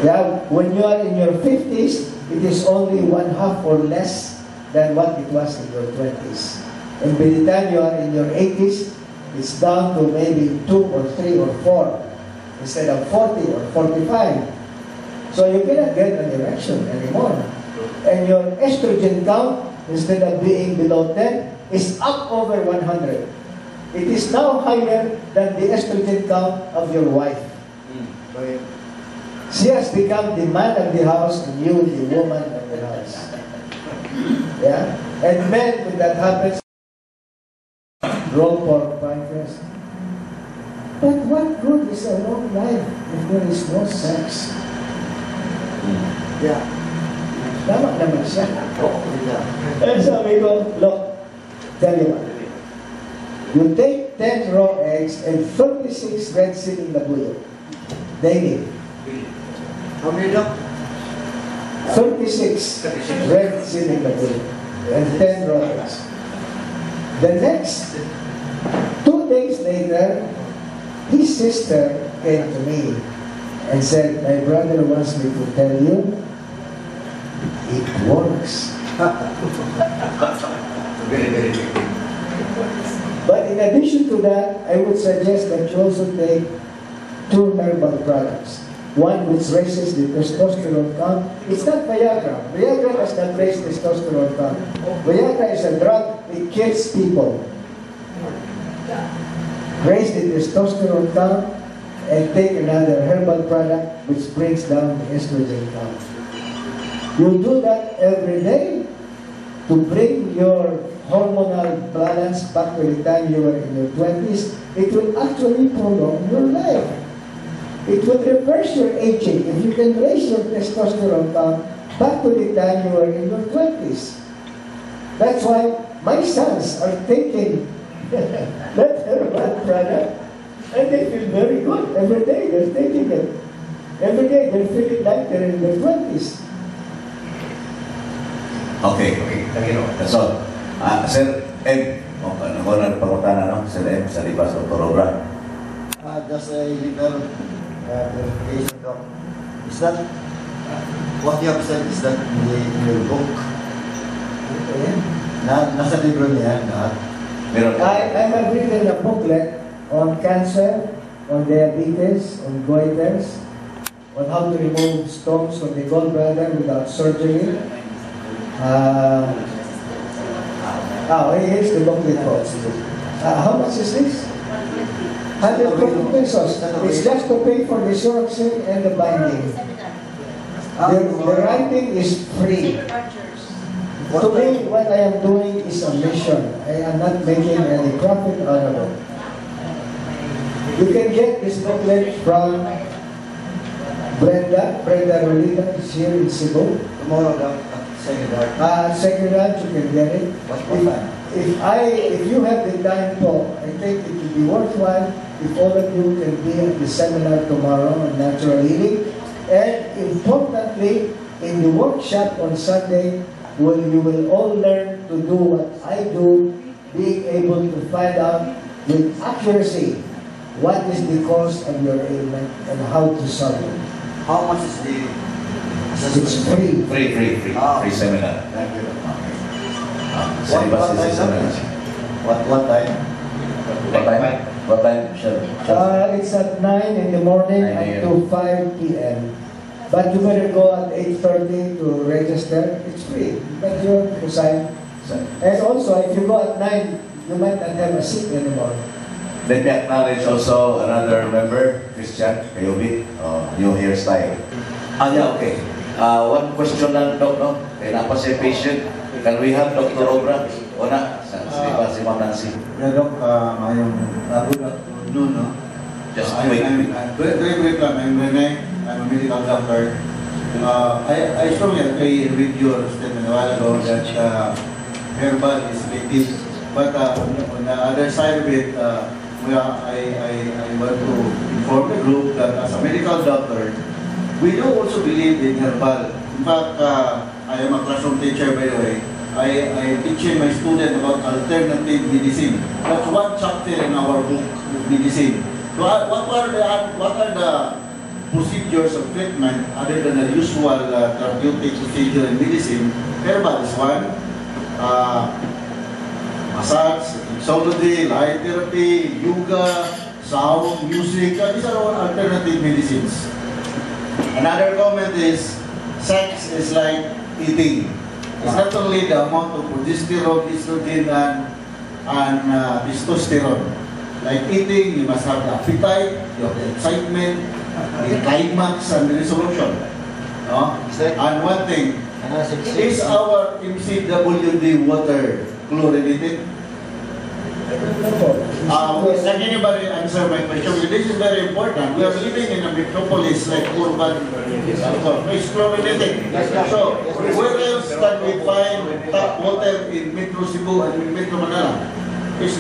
Yeah, when you are in your 50s, it is only 1/2 or less than what it was in your 20s. And by the time you are in your 80s, it's down to maybe 2 or 3 or 4 instead of 40 or 45. So you cannot get an erection anymore. And your estrogen count, instead of being below 10, is up over 100. It is now higher than the estrogen count of your wife. She has become the man of the house and you the woman of the house. Yeah? And men, when that happens, roll pork fingers. But what good is a long life if there is no sex? Yeah. Tama naman siya. Yeah. And sabi ko, look, tell you what. You take 10 raw eggs and 36 red seed in the buyo. Daily. How many doc? 36 red seed in the buyo. And 10 raw eggs. The next 2 days later, his sister came to me and said, my brother wants me to tell you, it works. Very, very big. But in addition to that, I would suggest that you also take 2 herbal products. One which raises the testosterone count. It's not Viagra. Viagra does not raise testosterone count. Viagra is a drug, it kills people. Raise the testosterone count and take another herbal product which brings down the estrogen count. You do that every day to bring your hormonal balance back to the time you were in your 20s. It will actually prolong your life. It will reverse your aging if you can raise your testosterone count back to the time you were in your 20s. That's why my sons are taking that herbal product and they feel very good every day. They're taking it. Every day, they feel it like they're in their 20s. Okay, okay. That's all. Sir M, ako na pangutana, no? Sir M, sa libas, Dr. Obra. Just a little clarification, Doc. Is that what you have said? Is that in your book? Nasa libro niya lahat. Meron I have written a booklet on cancer, on diabetes, on goiters, on how to remove stones from the gallbladder without surgery. Here's the booklet po. How much is this? 120 pesos. It's just to pay for the Xeroxing and the binding. The writing is free. To me, what I am doing is a mission. I am not making any profit out of it. You can get this booklet from Brenda Rolita is here in Cebu. Tomorrow, Doc, second art. Second hand, you can get it. What time? If you have the time po, I think it will be worthwhile if all of you can be at the seminar tomorrow on natural healing. And importantly, in the workshop on Sunday, you will all learn to do what I do, being able to find out with accuracy what is the cause of your ailment and how to solve it. How much is the It's free. Free seminar. Thank you. Sa libas is seminar. What time? What time? Sure. It's at 9 in the morning 9 a.m. up to 5 p.m. But you better go at 8:30 to register. It's free. But you have to sign. And also, if you go at 9, you might not have a seat anymore. Let me acknowledge also another member, Christian Kayobi, new hairstyle. Yeah, okay. One question lang, Doc, no? Kaya napa si patient. Can we have Dr. Obra? O na, si Ma'am Nancy. Yeah, Doc, good afternoon, no? Just I'm wait. very brief lang. I'm Rene. I'm a medical doctor. I strongly agree with your statement a while ago that herbal is effective. But on the other side of it, I want to inform the group that as a medical doctor, we do also believe in herbal. In fact, I am a classroom teacher, by the way. I teaching my student about alternative medicine. That's one chapter in our book, medicine. So what are the procedures of treatment other than the usual therapeutic procedure in medicine? Herbal is one. Massage, mixology, light therapy, yoga, sound, music. These are all alternative medicines. Another comment is, sex is like eating. It's not only the amount of progesterone, estrogen, and testosterone. Like eating, you must have the appetite, you have the excitement, the climax, and the resolution. No? And one thing, is our MCWD water chlorinated? Can anybody answer my question? This is very important. We are living in a metropolis like urban. It's chlorinated. So, where else can we find tap water in Metro Cebu and in Metro Manila? It's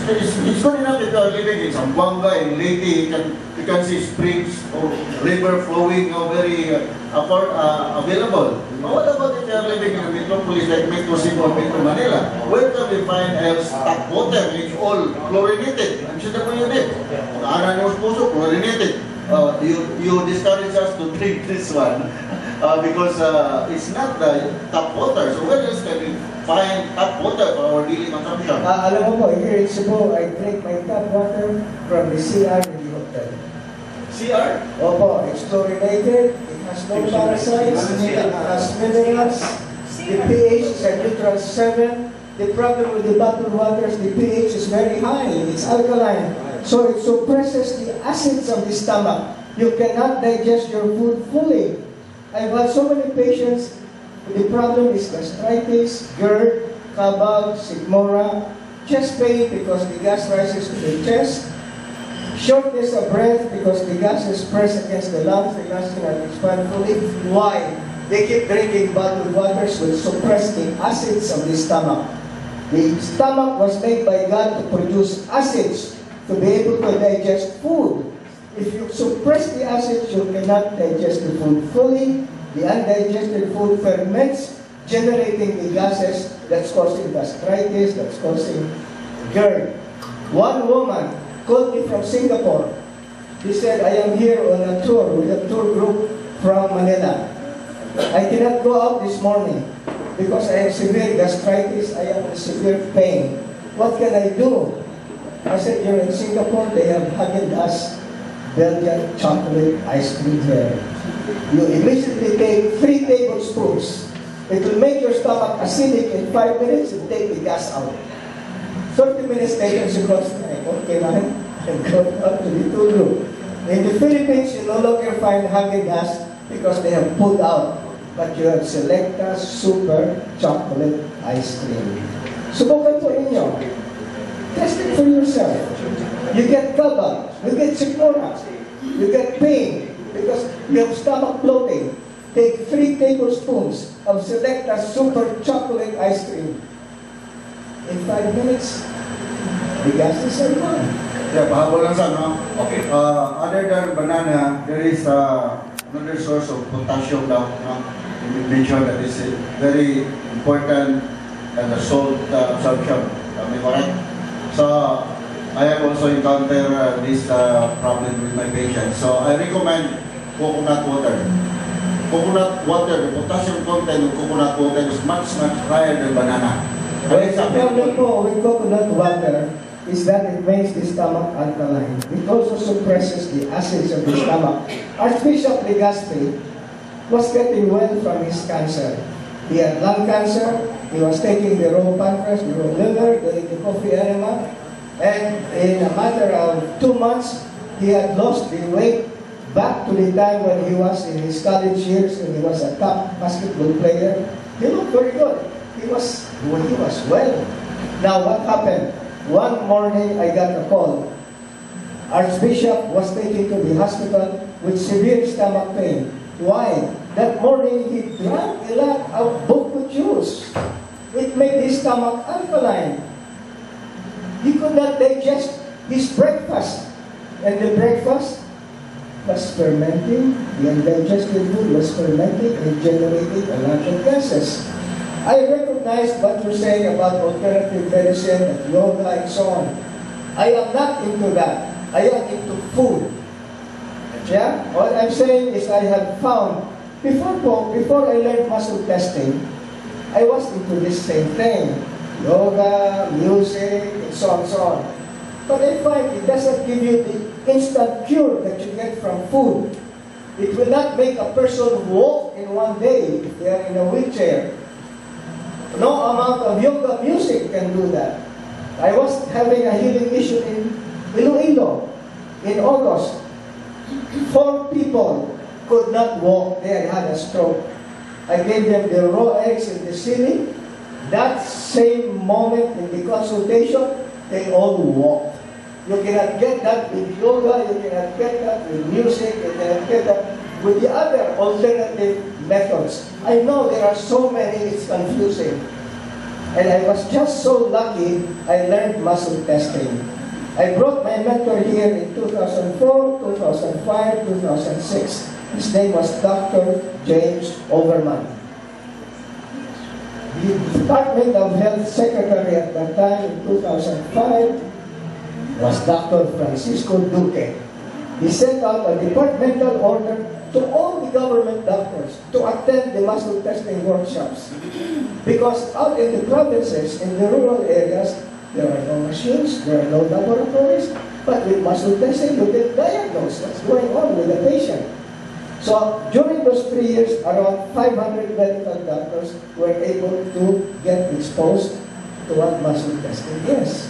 good enough if you are living in Zamboanga, in Leyte, you can see springs or river flowing very available. But what about if you are living in a metropolis like Metro Cebu or Metro Manila? Where can we find else tap water? It's all chlorinated. I'm sure that you did. Ana was also chlorinated. You discourage us to drink this one because it's not the tap water. So where else can we find tap water for our daily consumption? Alam mo po, here in Cebu, I drink my tap water from the CR in the hotel. CR? Opo, it's chlorinated, it has no parasites, it has minerals, the pH is at neutral 7. The problem with the bottled water is the pH is very high, it's alkaline. So it suppresses the acids of the stomach. You cannot digest your food fully. I've had so many patients, the problem is gastritis, GERD, Cabal, Sigmora, chest pain because the gas rises to the chest, shortness of breath because the gas is pressed against the lungs, the lungs cannot expand fully. Why? They keep drinking bottled waters which suppress the acids of the stomach. The stomach was made by God to produce acids to be able to digest food. if you suppress the acids, you cannot digest the food fully. The undigested food ferments, generating the gases that's causing gastritis, that's causing GERD. One woman called me from Singapore. He said, I am here on a tour with a tour group from Manila. I cannot go out this morning because I have severe gastritis, I have severe pain. What can I do? I said, you're in Singapore, they have Häagen-Dazs Belgian chocolate ice cream here. You immediately take 3 tablespoons. It will make your stomach acidic in 5 minutes and take the gas out. 30 minutes later, she goes, okay, man, and go up to the tour group. In the Philippines, you no longer find Häagen-Dazs because they have pulled out. But you have Selecta Super Chocolate Ice Cream. Subukan po ninyo. Test it for yourself. You get kaba, you get sikmura, you get pain because you have stomach bloating. Take 3 tablespoons of Selecta Super Chocolate Ice Cream. In 5 minutes, the gases are gone. Yeah, pahabol lang sa, no? Okay. Other than banana, there is another source of potassium now. You mentioned that is very important and the salt absorption. Am I correct? So, I have also encountered this problem with my patients. So, I recommend coconut water. Coconut water, the potassium content of coconut water is much, much higher than banana. Well, the problem po with coconut water is that it makes the stomach alkaline. It also suppresses the acids of the stomach. Archbishop Legazpi was getting well from his cancer. He had lung cancer, he was taking the raw pancreas, the raw liver, the coffee enema, and in a matter of 2 months, he had lost the weight back to the time when he was in his college years and he was a top basketball player. He looked very good. He was well. Now what happened? One morning I got a call. Archbishop was taken to the hospital with severe stomach pain. Why? That morning he drank a lot of buko juice. It made his stomach alkaline. He could not digest his breakfast. And the breakfast was fermenting. The undigested food was fermenting and generating a lot of gases. I recognize what you're saying about alternative medicine and yoga and so on. I am not into that. I am into food. Yeah? What I'm saying is I have found, before I learned muscle testing, I was into this same thing. Yoga, music, and so on, so on. But I find it doesn't give you the instant cure that you get from food. It will not make a person walk in one day if they are in a wheelchair. No amount of yoga music can do that. I was having a healing issue in Iloilo in August. 4 people could not walk. They had a stroke. I gave them the raw eggs in the ceiling. That same moment in the consultation, they all walked. You cannot get that with yoga, you cannot get that with music, you cannot get that with the other alternative methods. I know there are so many, it's confusing. And I was just so lucky, I learned muscle testing. I brought my mentor here in 2004, 2005, 2006. His name was Dr. James Overman. The Department of Health Secretary at that time in 2005 was Dr. Francisco Duque. He sent out a departmental order to all the government doctors to attend the muscle testing workshops. Because out in the provinces, in the rural areas, there are no machines, there are no laboratories, but with muscle testing, you can diagnose what's going on with the patient. So during those 3 years, around 500 medical doctors were able to get exposed to what muscle testing is.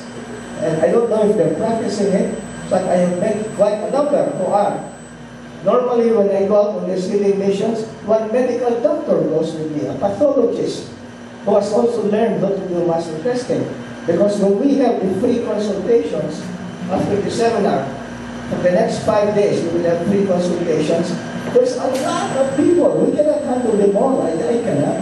And I don't know if they're practicing it, but I have met quite a number who are. Normally, when I go out on these healing missions, one medical doctor goes with me, a pathologist, who has also learned how to do muscle testing. Because when we have the free consultations after the seminar, for the next 5 days, we will have free consultations. There's a lot of people. We cannot handle them all. I cannot.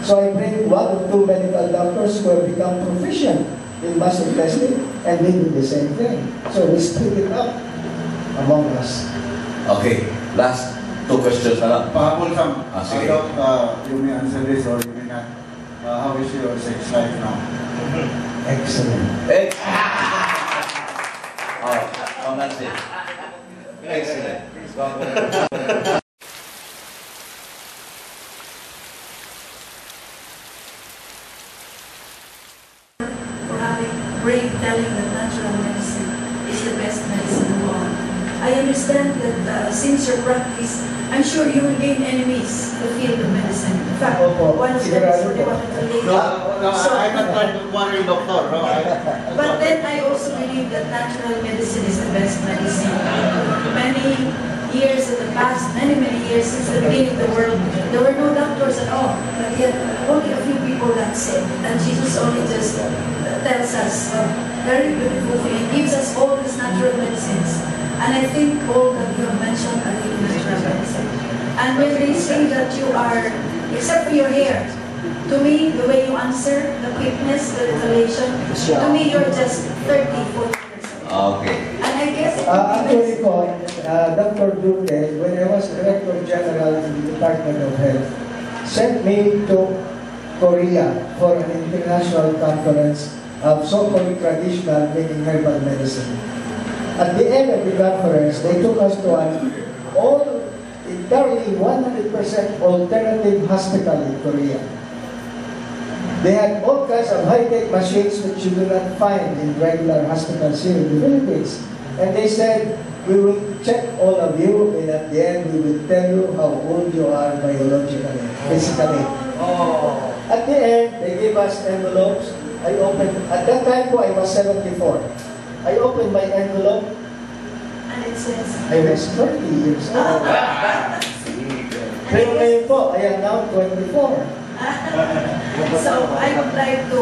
So I bring 1 or 2 medical doctors who have become proficient in muscle testing, and they do the same thing. So we split it up. among us. Okay, last two questions na lang. Pahabol Sam. Sige. Doc, you may answer this or you may not. How is your sex life now? Excellent. Oh, that's it. Excellent. For having brave telling that natural medicine is the best medicine of all. I understand that since your practice, I'm sure you will gain enemies in the field of medicine. In fact, Opo, one of them is sigurado the po. one of the lady. No, I'm not trying to worry, doctor. No, But then I also believe that natural medicine is the best medicine. Many years in the past, many years since the beginning of the world, there were no doctors at all. But yet, only a few people got sick. And Jesus only just tells us a very beautiful thing. He gives us all these natural medicines. And I think all that you have mentioned are really natural medicine. And when they say that you are, except for your hair, to me, the way you answer, the quickness, the revelation, to me, you're just 30, 40 years old. Okay. And I guess Actually po, Dr. Duque, when I was Director General in the Department of Health, sent me to Korea for an international conference of so-called traditional, meaning herbal medicine. At the end of the conference, they took us to an entirely 100% alternative hospital in Korea. They had all kinds of high-tech machines which you do not find in regular hospitals here in the Philippines. And they said, we will check all of you, and at the end, we will tell you how old you are biologically, physically. At the end, they gave us envelopes. I opened, at that time po, I was 74. I opened my envelope. and it says, I was 30 years old. Pero ngayon po, I am now 24. so I would like to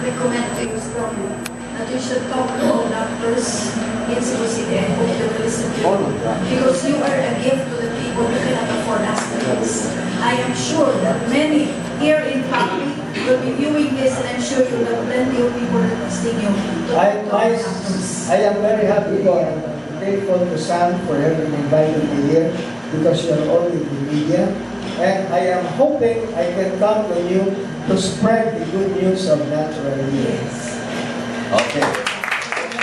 recommend to you strongly that you should talk to all doctors in Cebu City. I hope they will listen to you. Because you are a gift to the people who cannot afford hospitals. I am sure that many here in Papi will be viewing this, and I'm sure you will have plenty of people requesting you to talk to all doctors. I am very happy for and grateful to Sam for having invited me here because you are all in the media. And I am hoping I can count on you to spread the good news of natural healing. Yes. Okay.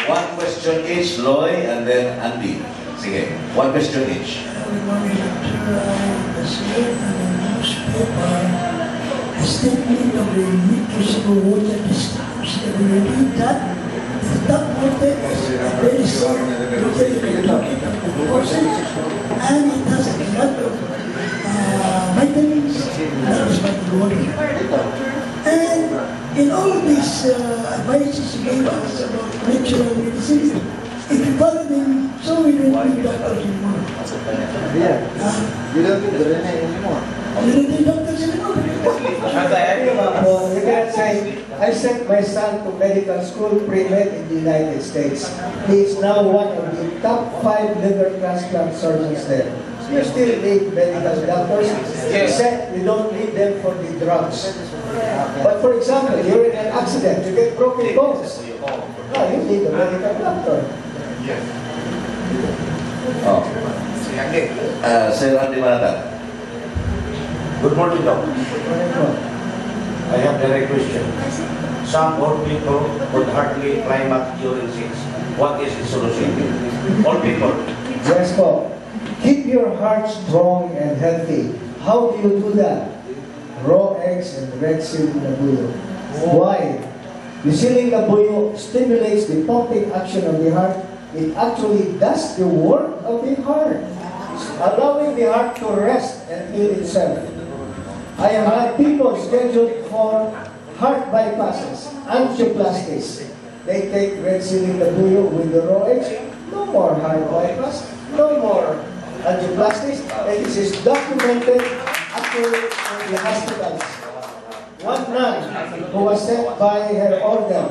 One question each, Loy, and then Andy. Sige, one question each. A statement of the municipal water districts. And when you read that, the top water is very safe, and it has a lot of vitamins, that is what the water. And in all these advices you gave us about natural medicine, if you follow them, so we don't need doctors anymore. Yeah. You don't need the Rene anymore. You don't need doctors anymore. You can say, I sent my son to medical school, pre-med in the United States. He is now one of the top 5 liver transplant surgeons there. You still need medical doctors, except you don't need them for the drugs. But for example, you're in an accident, you get broken bones. No, you need a medical doctor. Oh. Sir Andy Manata. Good morning, Doc. I have a direct question. Some old people would hardly climb up during sex. What is the solution? All people. Yes, po. Keep your heart strong and healthy. How do you do that? Raw eggs and red siling labuyo. Why? The siling labuyo stimulates the pumping action of the heart. It actually does the work of the heart, allowing the heart to rest and heal itself. I have had people scheduled for heart bypasses, angioplasties. They take red siling labuyo with the raw eggs. No more heart bypass, no more angioplasties, and this is documented actually in the hospitals. One nun who was sent by her order,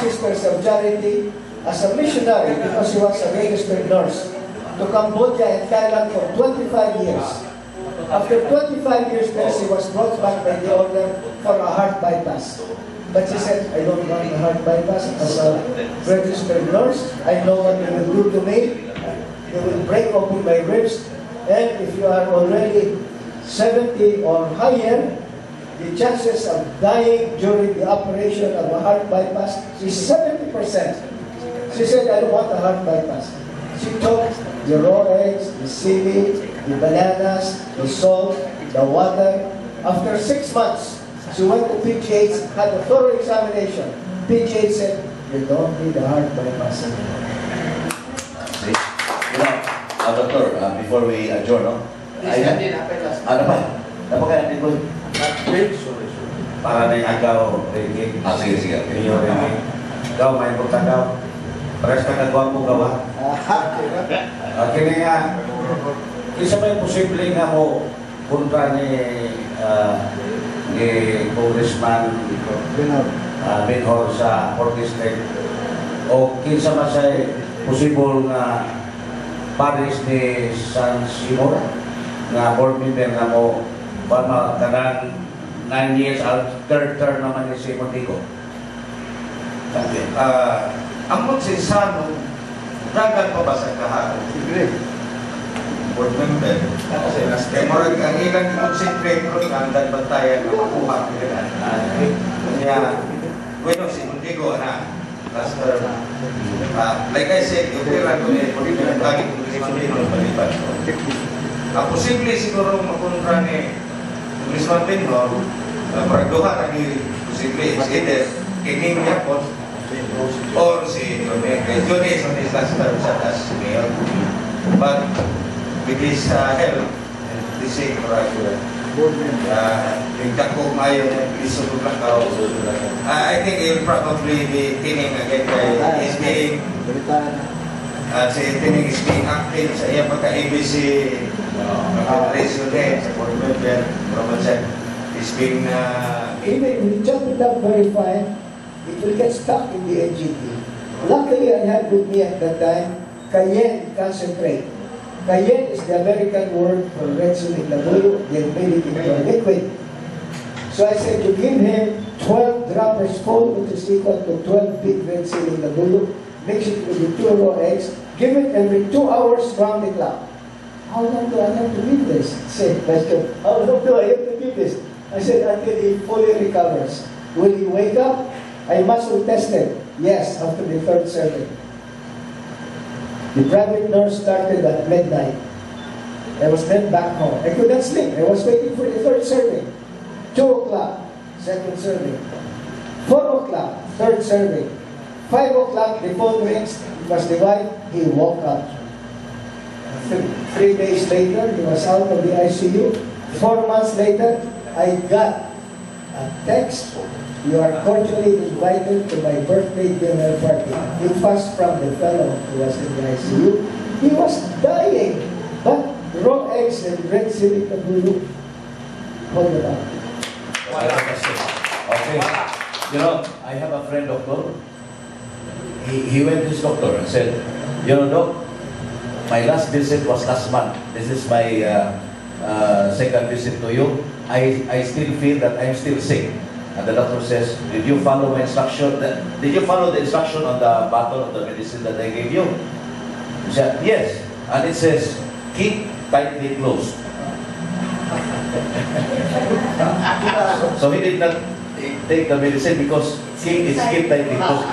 Sisters of Charity, as a missionary because she was a registered nurse, to Cambodia and Thailand for 25 years. After 25 years there, she was brought back by the order for a heart bypass. But she said, I don't want a heart bypass. As a registered nurse, I know what it will do to me. they will break open my ribs. And if you are already 70 or higher, the chances of dying during the operation of a heart bypass is 70%. She said, I don't want a heart bypass. She took the raw eggs, the seaweed, the bananas, the salt, the water. After 6 months, she went to PGH, had a thorough examination. PGH said, you don't need a heart bypass anymore. See? You know, Doctor, before we adjourn, no? Ano pa? Ano pa kaya din mo? Para na yung agaw, Ricky. Sige. Okay. Iyo, Ricky. Gaw, may punta daw. Pares ka nagawa mo gawa. Kini nga, isa may posible nga mo kontra ni Congressman Benhor sa 40 State. O kinsa man sa possible nga Paris ni San Simon nga board member na mo para kanang 9 years out, third term naman ni si Montico. Ang magsisano, dagan pa ba sa kahapon? Board member. Kaya marag ang ilang concentrate ko ang bantayan na makuha. Kaya, bueno, si Montico na, last term. Like I said, yung pira ko eh, lagi kong Congressman Benhor. Posible siguro makontra ni Congressman Benhor, paraduhan na ni posible is either Kining Yapon or si Johnny sa his last term as mayor. But with his help, this is yung takong mayo isunod lang kao. I think he'll probably be thinking again kay he's being si Tining is being active sa iya pagka-ABC Federation din sa board member Romansan is being Even if you chop it up very fine, it will get stuck in the NGT. Luckily, I had with me at that time Cayenne concentrate. Cayenne is the American word for red siling labuyo. They made it into a liquid. So I said to give him 12 droppers full, which is equal to 12 big red siling labuyo. Mix it with the 2 raw eggs. Give it every 2 hours round the clock. How long do I have to give this? Say, question. How long do I have to give this? I said, until he fully recovers. Will he wake up? I muscle tested. Yes, after the 3rd serving. The private nurse started at midnight. I was then back home. I could not sleep. I was waiting for the 3rd serving. 2 o'clock, 2nd serving. 4 o'clock, 3rd serving. 5 o'clock, the phone rings. It was the wife. He woke up. 3 days later, he was out of the ICU. 4 months later, I got a text. You are cordially invited to my birthday dinner party. It was from the fellow who was in the ICU. He was dying, but raw eggs and red siling labuyo hold it up. Okay. You know, I have a friend, doctor. He went to his doctor and said, you know, doc, my last visit was last month. This is my second visit to you. I still feel that I'm still sick. And the doctor says, did you follow my instruction? Did you follow the instruction on the bottle of the medicine that I gave you? He said, yes. And it says, keep tightly closed. So he did not take the medicine because is keep tightly closed.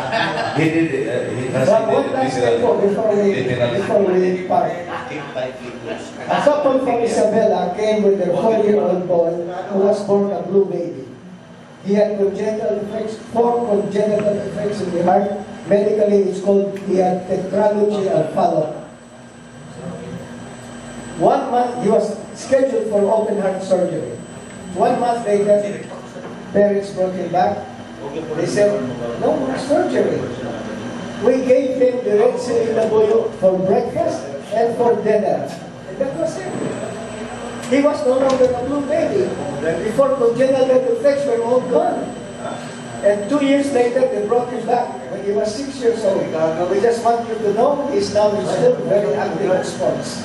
He did, he translated Before we part, keep tightly closed. a couple from Isabela came with their 4-year-old boy who was born a blue baby. He had congenital defects, 4 congenital defects in the heart. Medically, it's called, he had tetralogy of Fallot. 1 month, he was scheduled for open heart surgery. 1 month later, parents brought him back. They said, no more surgery. We gave him the red siling labuyo for breakfast and for dinner. And that was it. He was no longer a blue baby. Before congenital defects were all gone. And 2 years later, they brought him back when he was 6 years old. We just want you to know, he's now still very active in sports.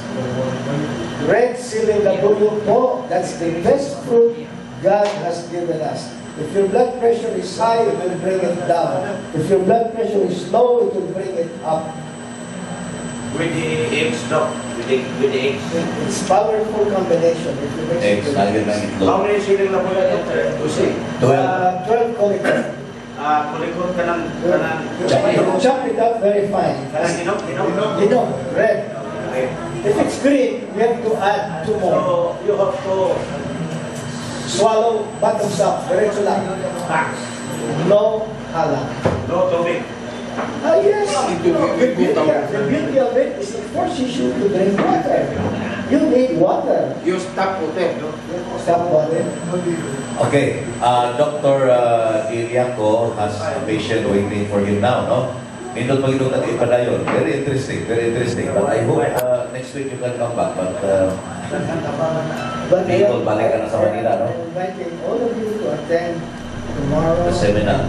Red siling labuyo po, that's the best fruit God has given us. If your blood pressure is high, it will bring it down. If your blood pressure is low, it will bring it up. With the eggs, Doc. With the eggs. It's powerful combination. If you mix Eggs, it with lagyan ng How itlog. many siling na po yan, Doctor? Tusi. 12 colico. Kulikot ka ng... Chop it up very fine. Kanang hinog? You know, red. Okay. If it's green, you have to add 2 more. So, you have to... Swallow, bottoms up, diretso lang. No halang. No tubig. Yes. The beauty of it is it forces you to drink water. You need water. You stop water, no? Stop water. Okay, Dr. Iliaco has a patient waiting for him now, no? Nindot Panginoon at Ipadayon. Very interesting, very interesting. But I hope next week you can come back. But people, balik ka na sa Manila, no? I'm inviting all of you to attend tomorrow. The seminar.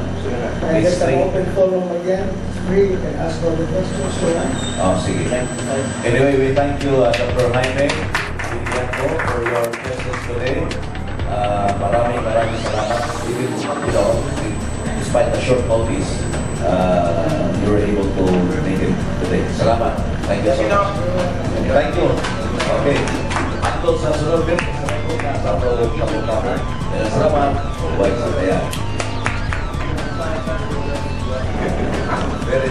And It's there's an free. open forum again. It's free. You can ask all the questions you want. Oh, sige. Anyway, we thank you, Dr. Jaime Iliaco, for your presence today. Maraming salamat. Even, you know, despite the short notice, you were able to make it today. Salamat. Thank you so much. Thank you. Okay. Atol sa sunod din. Sa pagkakita. Salamat. Buhay sa kaya. Very